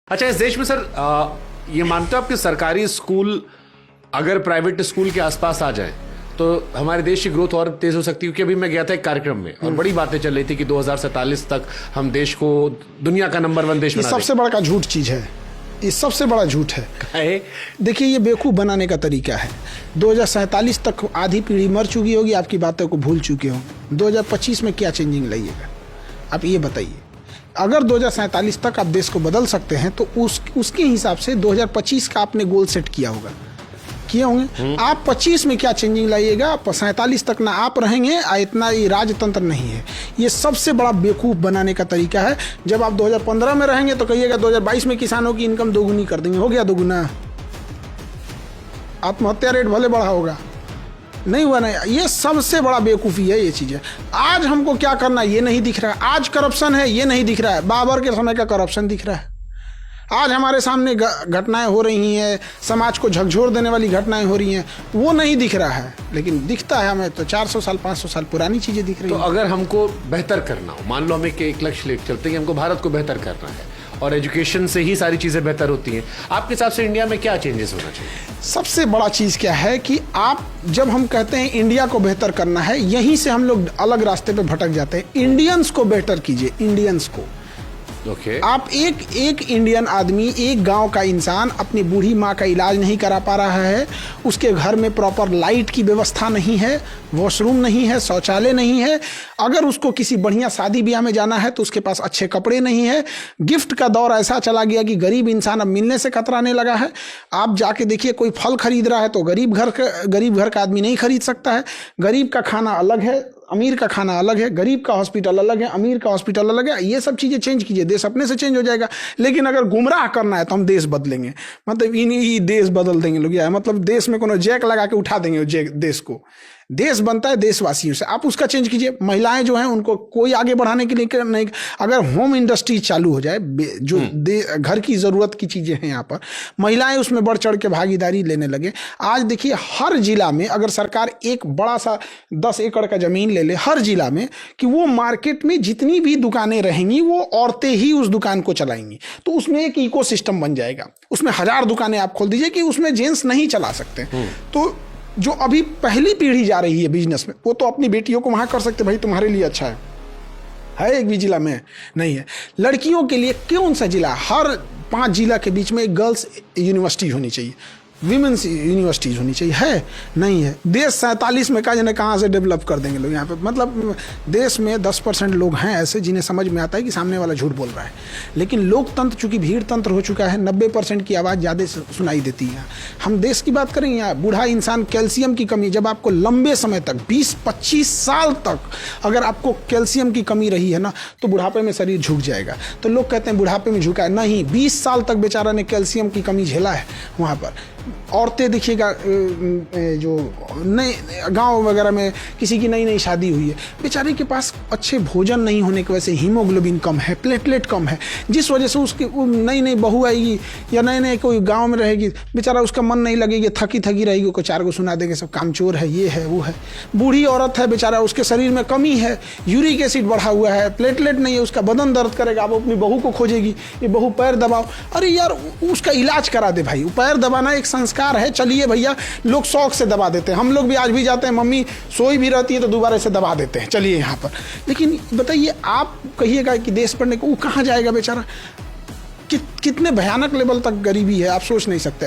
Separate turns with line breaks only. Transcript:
अच्छा, इस देश में सर ये मानते हो आप कि सरकारी स्कूल अगर प्राइवेट स्कूल के आसपास आ जाए तो हमारे देश की ग्रोथ और तेज हो सकती है? क्योंकि अभी मैं गया था एक कार्यक्रम में और बड़ी बातें चल रही थी कि 2047 तक हम देश को दुनिया का नंबर 1 देश बना दें।
सबसे बड़ा झूठ चीज है, ये सबसे बड़ा झूठ है। देखिए, ये बेवकूफ़ बनाने का तरीका है। 2047 तक आधी पीढ़ी मर चुकी होगी, आपकी बातों को भूल चुके हो। 2025 में क्या चेंजिंग लाइएगा आप ये बताइए। अगर 2047 तक आप देश को बदल सकते हैं तो उसके हिसाब से 2025 का आपने गोल सेट किया होगा, किए होंगे। आप 25 में क्या चेंजिंग लाइएगा, 47 तक ना आप रहेंगे, इतना ये राजतंत्र नहीं है। ये सबसे बड़ा बेवकूफ़ बनाने का तरीका है। जब आप 2015 में रहेंगे तो कहिएगा 2022 में किसानों की इनकम दोगुनी कर देंगे। हो गया दोगुना? आत्महत्या रेट भले बढ़ा होगा, नहीं हुआ ना। ये सबसे बड़ा बेवकूफ़ी है ये चीज़ें। आज हमको क्या करना है ये नहीं दिख रहा है। आज करप्शन है ये नहीं दिख रहा है। बाबर के समय का करप्शन दिख रहा है। आज हमारे सामने घटनाएं हो रही हैं, समाज को झकझोर देने वाली घटनाएं हो रही हैं, वो नहीं दिख रहा है। लेकिन दिखता है हमें तो 400 साल 500 साल पुरानी चीज़ें दिख रही हैं।
तो अगर हमको बेहतर करना हो, मान लो हमें एक लक्ष्य लेकर चलते हैं कि हमको भारत को बेहतर करना है और एजुकेशन से ही सारी चीज़ें बेहतर होती हैं, आपके हिसाब से इंडिया में क्या चेंजेस होना चाहिए?
सबसे बड़ा चीज़ क्या है कि आप जब हम कहते हैं इंडिया को बेहतर करना है, यहीं से हम लोग अलग रास्ते पे भटक जाते हैं। इंडियंस को बेहतर कीजिए, इंडियंस को। आप एक इंडियन आदमी, एक गांव का इंसान अपनी बूढ़ी माँ का इलाज नहीं करा पा रहा है, उसके घर में प्रॉपर लाइट की व्यवस्था नहीं है, वॉशरूम नहीं है, शौचालय नहीं है। अगर उसको किसी बढ़िया शादी ब्याह में जाना है तो उसके पास अच्छे कपड़े नहीं है। गिफ्ट का दौर ऐसा चला गया कि गरीब इंसान अब मिलने से कतराने लगा है। आप जाके देखिए, कोई फल खरीद रहा है तो गरीब घर का आदमी नहीं खरीद सकता है। गरीब का खाना अलग है, अमीर का खाना अलग है। गरीब का हॉस्पिटल अलग है, अमीर का हॉस्पिटल अलग है। ये सब चीज़ें चेंज कीजिए, देश अपने से चेंज हो जाएगा। लेकिन अगर गुमराह करना है तो हम देश बदलेंगे, मतलब इन देश बदल देंगे लोग, या मतलब देश में कोनो जैक लगा के उठा देंगे देश को। देश बनता है देशवासियों से, आप उसका चेंज कीजिए। महिलाएं जो हैं उनको कोई आगे बढ़ाने के लिए नहीं। अगर होम इंडस्ट्री चालू हो जाए, जो घर की ज़रूरत की चीज़ें हैं यहाँ पर, महिलाएं उसमें बढ़ चढ़ के भागीदारी लेने लगे। आज देखिए, हर जिला में अगर सरकार एक बड़ा सा 10 एकड़ का ज़मीन ले ले हर जिला में, कि वो मार्केट में जितनी भी दुकानें रहेंगी वो औरतें ही उस दुकान को चलाएंगी, तो उसमें एक इकोसिस्टम बन जाएगा। उसमें 1000 दुकानें आप खोल दीजिए कि उसमें जेंट्स नहीं चला सकते। तो जो अभी पहली पीढ़ी जा रही है बिजनेस में, वो तो अपनी बेटियों को वहां कर सकते, भाई तुम्हारे लिए अच्छा है। एक भी जिला में नहीं है। लड़कियों के लिए कौन सा जिला? हर 5 जिला के बीच में एक गर्ल्स यूनिवर्सिटी होनी चाहिए, विमेंस यूनिवर्सिटीज होनी चाहिए। है नहीं है। देश 47 में कहाँ से डेवलप कर देंगे लोग यहाँ पे। मतलब देश में 10% लोग हैं ऐसे जिन्हें समझ में आता है कि सामने वाला झूठ बोल रहा है। लेकिन लोकतंत्र चूंकि भीड़ तंत्र हो चुका है, 90% की आवाज़ ज़्यादा सुनाई देती है। हम देश की बात करें, यहाँ बूढ़ा इंसान, कैल्शियम की कमी, जब आपको लंबे समय तक 20-25 साल तक अगर आपको कैल्शियम की कमी रही है ना, तो बुढ़ापे में शरीर झुक जाएगा। तो लोग कहते हैं बुढ़ापे में झुका है, नहीं, 20 साल तक बेचारा ने कैल्शियम की कमी झेला है वहाँ पर। औरतें देखिएगा, जो नए गांव वगैरह में किसी की नई शादी हुई है, बेचारे के पास अच्छे भोजन नहीं होने की वजह से हीमोग्लोबिन कम है, प्लेटलेट कम है, जिस वजह से उसकी नई बहू आएगी या नए कोई गांव में रहेगी, बेचारा उसका मन नहीं लगेगी, थकी रहेगी, को 4 को सुना देंगे सब कामचोर है, ये है वो है। बूढ़ी औरत है, बेचारा उसके शरीर में कमी है, यूरिक एसिड बढ़ा हुआ है, प्लेटलेट नहीं है, उसका बदन दर्द करेगा, आप अपनी बहू को खोजेगी, ये बहू पैर दबाओ। अरे यार, उसका इलाज करा दे भाई। पैर दबाना एक संस्कार है, चलिए भैया, लोग शौक से दबा देते हैं। हम लोग भी आज भी जाते हैं, मम्मी सोई भी रहती है तो दोबारा से दबा देते हैं, चलिए यहाँ पर। लेकिन बताइए, आप कहिएगा कि देश पढ़ने को, वो कहाँ जाएगा बेचारा? कितने भयानक लेवल तक गरीबी है, आप सोच नहीं सकते।